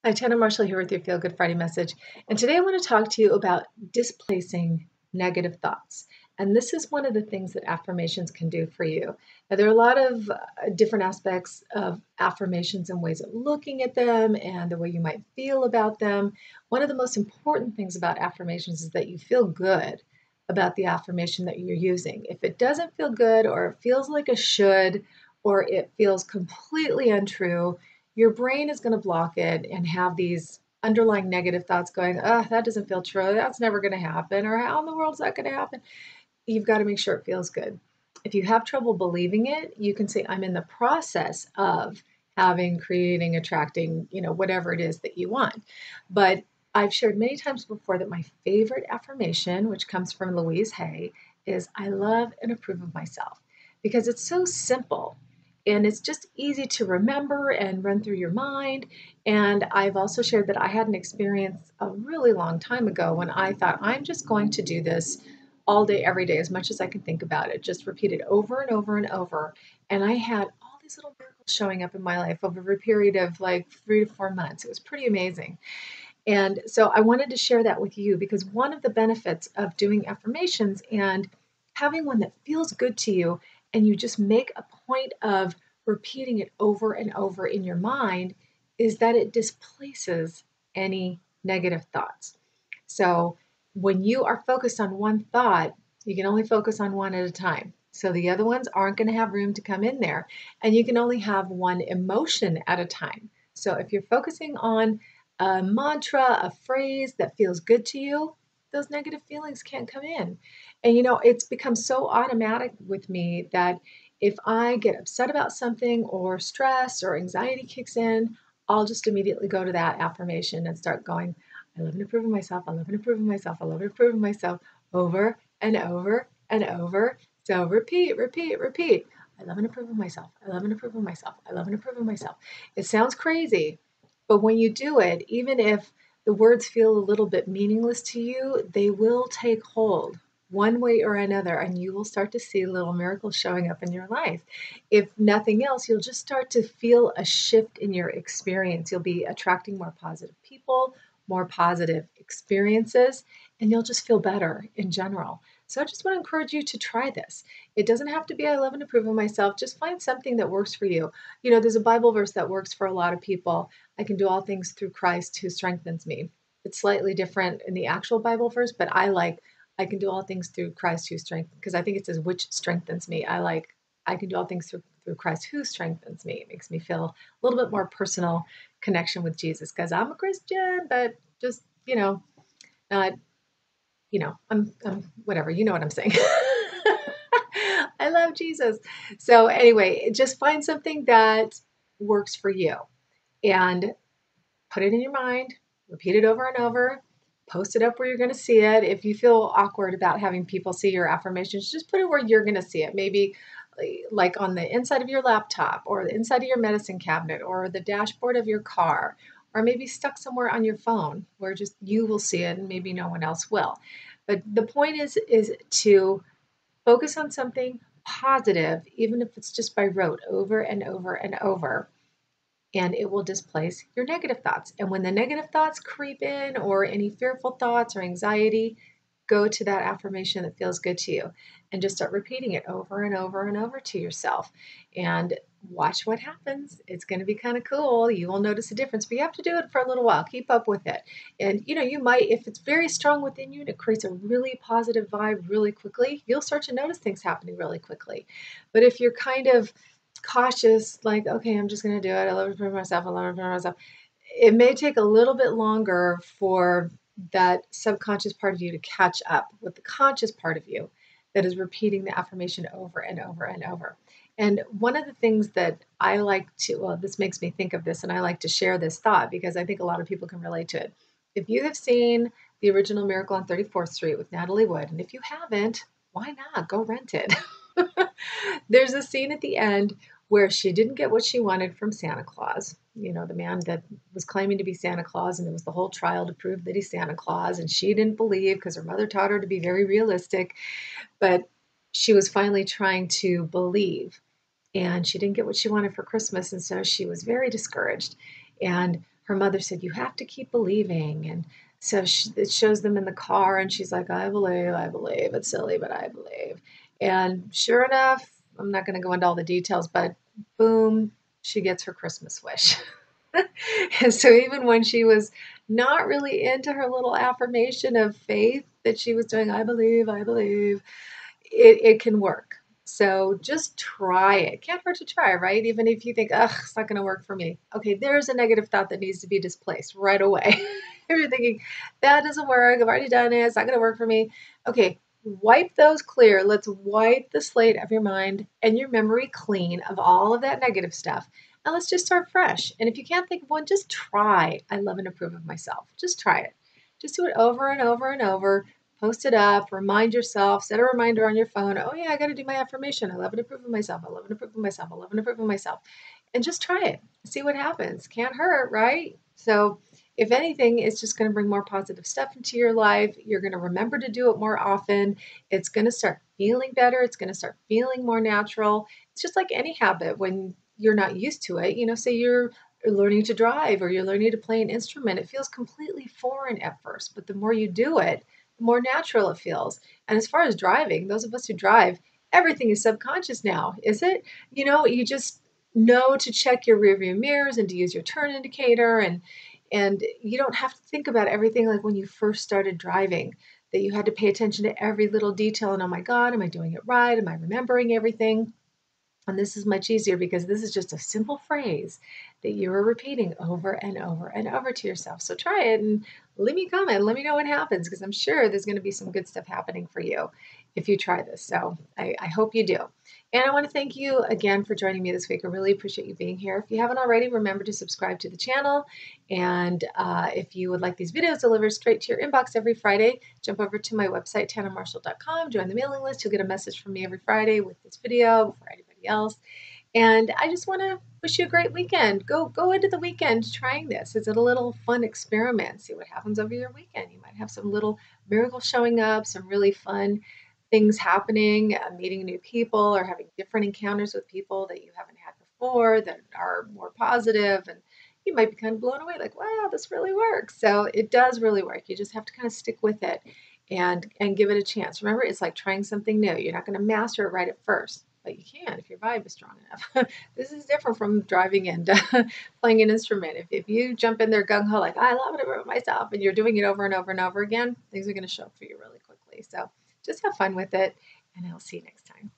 Hi, Tanna Marshall here with your Feel Good Friday message. And today I want to talk to you about displacing negative thoughts. And this is one of the things that affirmations can do for you. Now, there are a lot of different aspects of affirmations and ways of looking at them and the way you might feel about them. One of the most important things about affirmations is that you feel good about the affirmation that you're using. If it doesn't feel good or it feels like a should or it feels completely untrue, your brain is going to block it and have these underlying negative thoughts going, oh, that doesn't feel true. That's never going to happen. Or how in the world is that going to happen? You've got to make sure it feels good. If you have trouble believing it, you can say, I'm in the process of having, creating, attracting, whatever it is that you want. But I've shared many times before that my favorite affirmation, which comes from Louise Hay, is I love and approve of myself because it's so simple. And it's just easy to remember and run through your mind. And I've also shared that I had an experience a really long time ago when I thought, I'm just going to do this all day, every day, as much as I can think about it. Just repeat it over and over and over. And I had all these little miracles showing up in my life over a period of like 3 to 4 months. It was pretty amazing. And so I wanted to share that with you because one of the benefits of doing affirmations and having one that feels good to you, and you just make a point of repeating it over and over in your mind, is that it displaces any negative thoughts. So when you are focused on one thought, you can only focus on one at a time. So the other ones aren't going to have room to come in there. And you can only have one emotion at a time. So if you're focusing on a mantra, a phrase that feels good to you, those negative feelings can't come in. And it's become so automatic with me that if I get upset about something or stress or anxiety kicks in, I'll just immediately go to that affirmation and start going, I love and approve of myself. I love and approve of myself. I love and approve of myself over and over and over. So repeat, repeat, repeat. I love and approve of myself. I love and approve of myself. I love and approve of myself. It sounds crazy, but when you do it, even if the words feel a little bit meaningless to you, they will take hold one way or another, and you will start to see little miracles showing up in your life. If nothing else, you'll just start to feel a shift in your experience. You'll be attracting more positive people, more positive experiences, and you'll just feel better in general. So I just want to encourage you to try this. It doesn't have to be I love and approve of myself. Just find something that works for you. There's a Bible verse that works for a lot of people. I can do all things through Christ who strengthens me. It's slightly different in the actual Bible verse, but I can do all things through Christ who strengthens, because I think it says which strengthens me. I can do all things through Christ who strengthens me. It makes me feel a little bit more personal connection with Jesus because I'm a Christian, but just, not, I'm whatever, you know what I'm saying. I love Jesus. So anyway, just find something that works for you and put it in your mind, repeat it over and over, post it up where you're going to see it. If you feel awkward about having people see your affirmations, just put it where you're going to see it. Maybe like on the inside of your laptop or the inside of your medicine cabinet or the dashboard of your car, or maybe stuck somewhere on your phone where just you will see it and maybe no one else will. But the point is to focus on something positive, even if it's just by rote, over and over and over, and it will displace your negative thoughts. And when the negative thoughts creep in, or any fearful thoughts or anxiety, go to that affirmation that feels good to you and just start repeating it over and over and over to yourself and watch what happens. It's going to be kind of cool. You will notice a difference, but you have to do it for a little while. Keep up with it. And you might, if it's very strong within you and it creates a really positive vibe really quickly, you'll start to notice things happening really quickly. But if you're kind of cautious, like, okay, I'm just going to do it. I love it for myself. I love it for myself. It may take a little bit longer for that subconscious part of you to catch up with the conscious part of you that is repeating the affirmation over and over and over. And one of the things that I like to, well, this makes me think of this, and I like to share this thought because I think a lot of people can relate to it. If you have seen the original Miracle on 34th Street with Natalie Wood, and if you haven't, why not? Go rent it. There's a scene at the end where she didn't get what she wanted from Santa Claus, the man that was claiming to be Santa Claus, and it was the whole trial to prove that he's Santa Claus, and she didn't believe because her mother taught her to be very realistic, but she was finally trying to believe, and she didn't get what she wanted for Christmas, and so she was very discouraged, and her mother said, "You have to keep believing." And so it shows them in the car, and she's like, "I believe, I believe. It's silly, but I believe." And sure enough, I'm not going to go into all the details, but boom, she gets her Christmas wish. And so even when she was not really into her little affirmation of faith that she was doing, I believe, it can work. So just try it. Can't hurt to try, right? Even if you think, ugh, it's not going to work for me. Okay, there's a negative thought that needs to be displaced right away. If you're thinking, that doesn't work, I've already done it, it's not going to work for me. Okay, wipe those clear. Let's wipe the slate of your mind and your memory clean of all of that negative stuff. And let's just start fresh. And if you can't think of one, just try. I love and approve of myself. Just try it. Just do it over and over and over. Post it up, remind yourself, set a reminder on your phone. Oh, yeah, I got to do my affirmation. I love and approve of myself. I love and approve of myself. I love and approve of myself. And just try it. See what happens. Can't hurt, right? So, if anything, it's just going to bring more positive stuff into your life. You're going to remember to do it more often. It's going to start feeling better. It's going to start feeling more natural. It's just like any habit when you're not used to it. Say you're learning to drive or you're learning to play an instrument. It feels completely foreign at first, but the more you do it, the more natural it feels. And as far as driving, those of us who drive, everything is subconscious now, is it? You just know to check your rearview mirrors and to use your turn indicator, and you don't have to think about everything like when you first started driving, that you had to pay attention to every little detail and, oh my God, am I doing it right? Am I remembering everything? And this is much easier because this is just a simple phrase that you are repeating over and over and over to yourself. So try it and leave me a comment. Let me know what happens, because I'm sure there's going to be some good stuff happening for you if you try this. So I hope you do. And I want to thank you again for joining me this week. I really appreciate you being here. If you haven't already, remember to subscribe to the channel. And if you would like these videos delivered straight to your inbox every Friday, jump over to my website, tannamarshall.com, join the mailing list. You'll get a message from me every Friday with this video before anybody else. And I just want to wish you a great weekend. Go into the weekend trying this. It's a little fun experiment. See what happens over your weekend. You might have some little miracles showing up, some really fun things happening, meeting new people or having different encounters with people that you haven't had before that are more positive, and you might be kind of blown away like, wow, this really works. So it does really work. You just have to kind of stick with it and give it a chance. Remember, it's like trying something new. You're not going to master it right at first, but you can if your vibe is strong enough. This is different from driving and playing an instrument. If you jump in there gung-ho like, I love it about myself, and you're doing it over and over and over again, things are going to show up for you really quickly. So just have fun with it, and I'll see you next time.